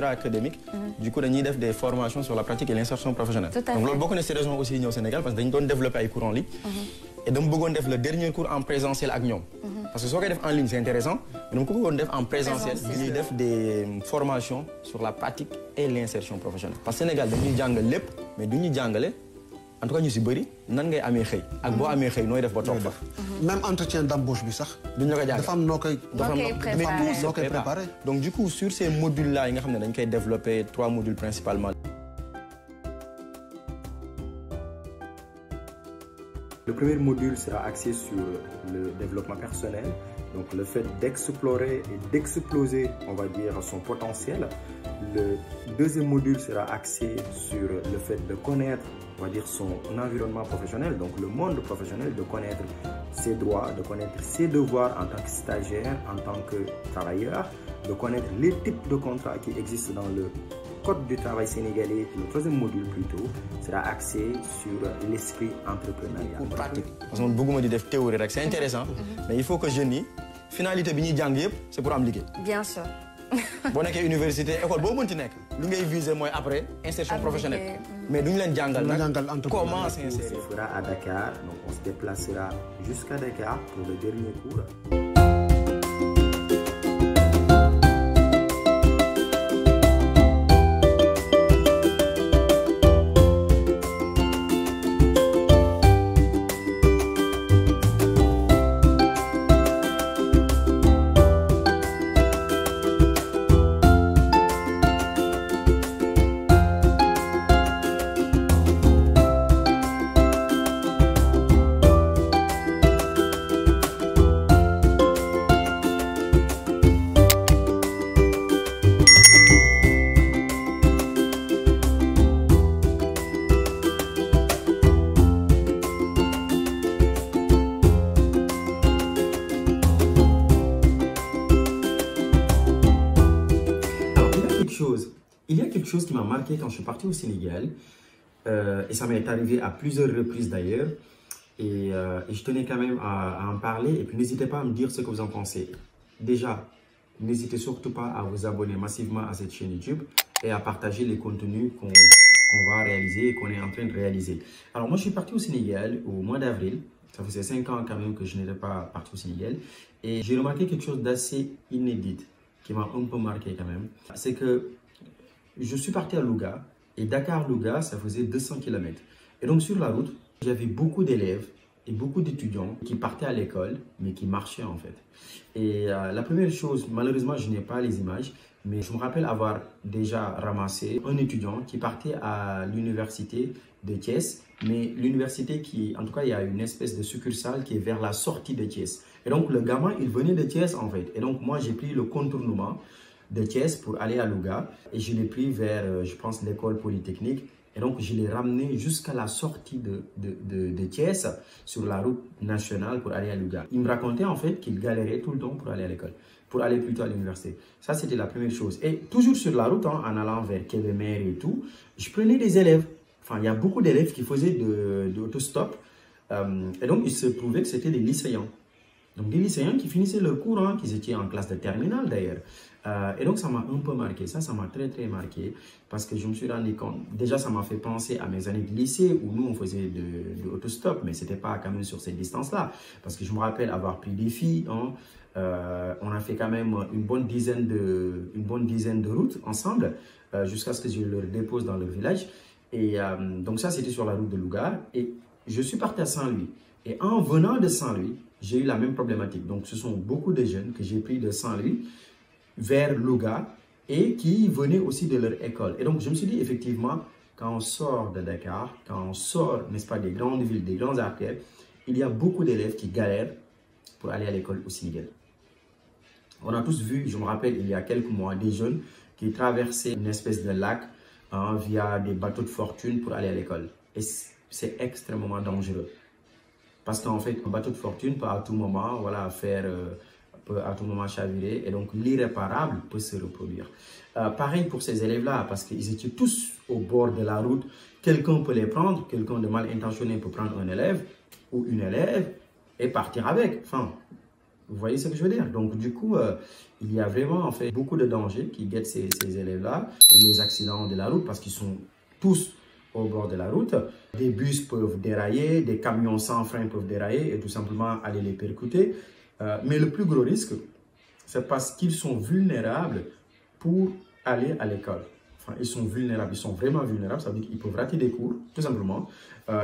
suracadémique. Du coup, dañuy def des formations sur la pratique et l'insertion professionnelle. Donc, beaucoup de ces raisons aussi au Sénégal parce que dañu doon développer ay cours en ligne. Et dama bëggoon def le dernier cours en présentiel ak ñoom. Parce que soo koy def en ligne c'est intéressant, mais dama ko bëggoon def en présentiel. Dañuy def des formations sur la pratique et l'insertion professionnelle. Parce que Sénégal dañuy jàngal lépp, mais duñu jàngale. En tout cas ñu si bëri nan ngay amee xëy ak boo amee xëy nooy def ba toog fa. Même entretien d'embauche bi sax. duñ la ko jàngal dafa am noo koy préparer. Donc du coup sur ces modules là yi nga xam ne dañ koy développer 3 modules principalement. Le premier module sera axé sur le développement personnel, donc le fait d'explorer et d'exploser, on va dire, son potentiel. Le deuxième module sera axé sur le fait de connaître, on va dire, son environnement professionnel, donc le monde professionnel, de connaître ses droits, de connaître ses devoirs en tant que stagiaire, en tant que travailleur, de connaître les types de contrats qui existent dans le Code du travail sénégalais. Le troisième module plutôt sera axé sur l'esprit entrepreneurial. Pratique. Parce que beaucoup de théorie, c'est intéressant, mais il faut que je nie. Finalité bi ñuy jàng yépp c'est pour am liggéey. Bien sûr. Boo nekkee université école boo mënti nekk li ngay viser mooy après insertion professionnelle. Mais duñu leen jàngal nag comment s'insérer. On sera à Dakar, donc on se déplacera jusqu'à Dakar pour le dernier cours. Il y a quelque chose qui m'a marqué quand je suis parti au Sénégal, et ça m'est arrivé à plusieurs reprises d'ailleurs, et je tenais quand même à en parler, et puis n'hésitez pas à me dire ce que vous en pensez. Déjà, n'hésitez surtout pas à vous abonner massivement à cette chaîne YouTube et à partager les contenus qu'on va réaliser et qu'on est en train de réaliser. Alors moi je suis parti au Sénégal au mois d'avril, ça faisait 5 ans quand même que je n'étais pas parti au Sénégal, et j'ai remarqué quelque chose d'assez inédit qui m'a un peu marqué quand même, c'est que je suis parti à Louga et Dakar-Louga, ça faisait 200 km. Et donc sur la route, j'avais beaucoup d'élèves et beaucoup d'étudiants qui partaient à l'école, mais qui marchaient en fait. Et la première chose, malheureusement, je n'ai pas les images, mais je me rappelle avoir déjà ramassé un étudiant qui partait à l'université de Thiès, mais l'université qui, en tout cas, il y a une espèce de succursale qui est vers la sortie de Thiès. Et donc le gamin, il venait de Thiès en fait. Et donc moi, j'ai pris le contournement de Thiès pour aller à Louga et je l'ai pris vers, je pense, l'école polytechnique. Et donc, je l'ai ramené jusqu'à la sortie de Thiès sur la route nationale pour aller à Louga. Il me racontait en fait qu'il galérait tout le temps pour aller à l'école, pour aller plutôt à l'université. Ça, c'était la première chose. Et toujours sur la route, hein, en allant vers Kébémer et tout, je prenais des élèves. Enfin, il y a beaucoup d'élèves qui faisaient de l'autostop. Et donc, il se trouvait que c'était des lycéens. Donc, des lycéens qui finissaient leur cours, hein, qui étaient en classe de terminale d'ailleurs. Et donc, ça m'a un peu marqué. Ça m'a très, très marqué. Parce que je me suis rendu compte. Déjà, ça m'a fait penser à mes années de lycée où nous, on faisait de l'autostop. Mais ce n'était pas quand même sur cette distance-là. Parce que je me rappelle avoir pris des filles. Hein, on a fait quand même une bonne dizaine de routes ensemble. Jusqu'à ce que je leur dépose dans leur village. Et donc, ça, c'était sur la route de Louga. Et je suis parti à Saint-Louis. Et en venant de Saint-Louis, j'ai eu la même problématique. Donc, ce sont beaucoup de jeunes que j'ai pris de Saint-Louis vers Louga et qui venaient aussi de leur école. Et donc, je me suis dit, effectivement, quand on sort de Dakar, quand on sort, n'est-ce pas, des grandes villes, des grandes artères, il y a beaucoup d'élèves qui galèrent pour aller à l'école au Sénégal. On a tous vu, je me rappelle, il y a quelques mois, des jeunes qui traversaient une espèce de lac hein, via des bateaux de fortune pour aller à l'école. Et c'est extrêmement dangereux. Parce qu'en fait, un bateau de fortune peut à tout moment voilà, peut à tout moment chavirer et donc l'irréparable peut se reproduire. Pareil pour ces élèves-là, parce qu'ils étaient tous au bord de la route. Quelqu'un peut les prendre, quelqu'un de mal intentionné peut prendre un élève ou une élève et partir avec. Enfin, Vous voyez ce que je veux dire? Donc, du coup, il y a vraiment en fait beaucoup de dangers qui guettent ces élèves-là. Les accidents de la route, parce qu'ils sont tous au bord de la route. Des bus peuvent dérailler, des camions sans frein peuvent dérailler et tout simplement aller les percuter. Mais le plus gros risque, c'est parce qu'ils sont vulnérables pour aller à l'école. Enfin, ils sont vulnérables, ils sont vraiment vulnérables, ça veut dire qu'ils peuvent rater des cours, tout simplement.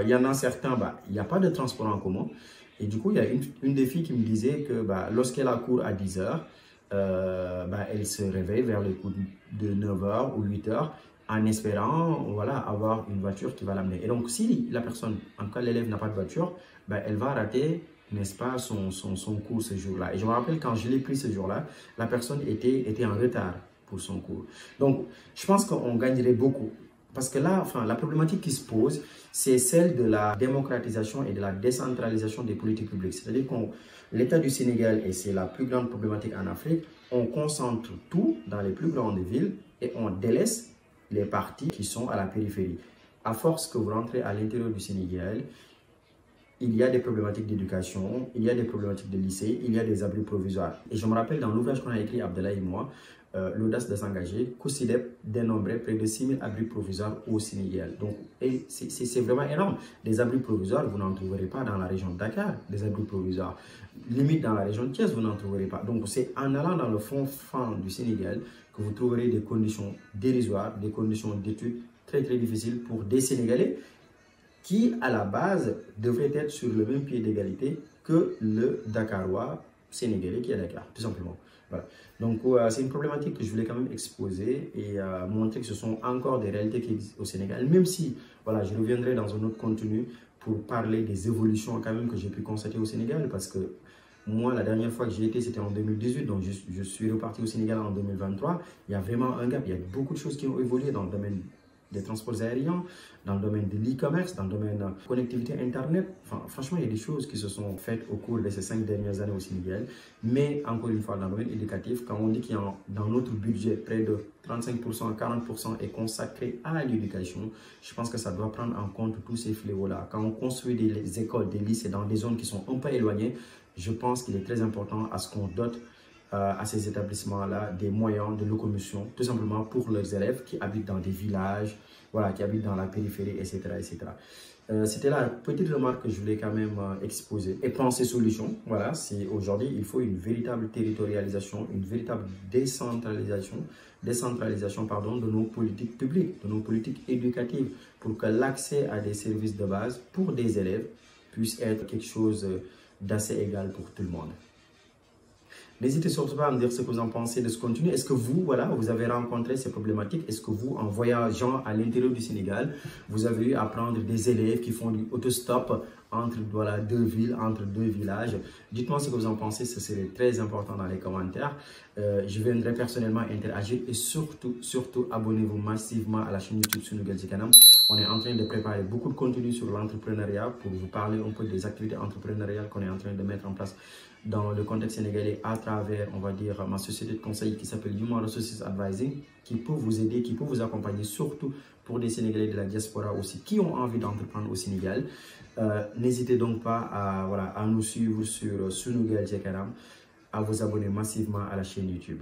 Il y en a certains, il n'y a pas de transport en commun. Et du coup, il y a une des filles qui me disait que lorsqu'elle a cours à 10 heures, elle se réveille vers le coup de 9 heures ou 8 heures en espérant voilà, avoir une voiture qui va l'amener. Et donc, si la personne, en tout cas l'élève n'a pas de voiture, elle va rater, n'est-ce pas, son cours ce jour-là. Et je me rappelle quand je l'ai pris ce jour-là, la personne était en retard pour son cours. Donc, je pense qu'on gagnerait beaucoup. Parce que là, la problématique qui se pose, c'est celle de la démocratisation et de la décentralisation des politiques publiques. C'est-à-dire que l'État du Sénégal, et c'est la plus grande problématique en Afrique, on concentre tout dans les plus grandes villes et on délaisse les parties qui sont à la périphérie. À force que vous rentrez à l'intérieur du Sénégal, il y a des problématiques d'éducation, il y a des problématiques de lycée, il y a des abris provisoires. Et je me rappelle dans l'ouvrage qu'on a écrit, Abdallah et moi, l'audace de s'engager, COSYDEP dénombrait près de 6000 abris provisoires au Sénégal. Donc, c'est vraiment énorme. Des abris provisoires, vous n'en trouverez pas dans la région de Dakar, des abris provisoires. Limite dans la région de Thiès, vous n'en trouverez pas. Donc, c'est en allant dans le fond du Sénégal que vous trouverez des conditions dérisoires, des conditions d'études très très difficiles pour des Sénégalais qui, à la base, devraient être sur le même pied d'égalité que le Dakarois sénégalais qui est à Dakar, tout simplement. Voilà. Donc, c'est une problématique que je voulais quand même exposer et montrer que ce sont encore des réalités qui existent au Sénégal, même si, voilà, je reviendrai dans un autre contenu pour parler des évolutions quand même que j'ai pu constater au Sénégal, parce que moi, la dernière fois que j'y étais, c'était en 2018, donc je suis reparti au Sénégal en 2023. Il y a vraiment un gap, il y a beaucoup de choses qui ont évolué dans le domaine des transports aériens, dans le domaine de l'e-commerce, dans le domaine de la connectivité Internet. Enfin, franchement, il y a des choses qui se sont faites au cours de ces 5 dernières années au Sénégal. Mais encore une fois, dans le domaine éducatif, quand on dit qu'il y a dans notre budget près de 35%, 40% est consacré à l'éducation, je pense que ça doit prendre en compte tous ces fléaux-là. Quand on construit des écoles, des lycées dans des zones qui sont un peu éloignées, je pense qu'il est très important à ce qu'on dote à ces établissements-là des moyens de locomotion, tout simplement pour leurs élèves qui habitent dans des villages, voilà, qui habitent dans la périphérie, etc. etc. C'était la petite remarque que je voulais quand même exposer. Et penser solutions, voilà, aujourd'hui, il faut une véritable territorialisation, une véritable décentralisation de nos politiques publiques, de nos politiques éducatives, pour que l'accès à des services de base pour des élèves puisse être quelque chose d'assez égal pour tout le monde. N'hésitez surtout pas à me dire ce que vous en pensez de ce contenu. Est-ce que vous, voilà, vous avez rencontré ces problématiques? Est-ce que vous, en voyageant à l'intérieur du Sénégal, vous avez eu à prendre des élèves qui font du autostop entre voilà, deux villes, entre deux villages? Dites-moi ce que vous en pensez, ce serait très important dans les commentaires. Je viendrai personnellement interagir et surtout, abonnez-vous massivement à la chaîne YouTube Sunugal ci Kanam. On est en train de préparer beaucoup de contenu sur l'entrepreneuriat pour vous parler un peu des activités entrepreneuriales qu'on est en train de mettre en place dans le contexte sénégalais à travers, on va dire, ma société de conseil qui s'appelle Human Resources Advising, qui peut vous aider, qui peut vous accompagner, surtout pour des Sénégalais de la diaspora aussi, qui ont envie d'entreprendre au Sénégal. N'hésitez donc pas à nous suivre sur Sunugal ci Kanam, à vous abonner massivement à la chaîne YouTube.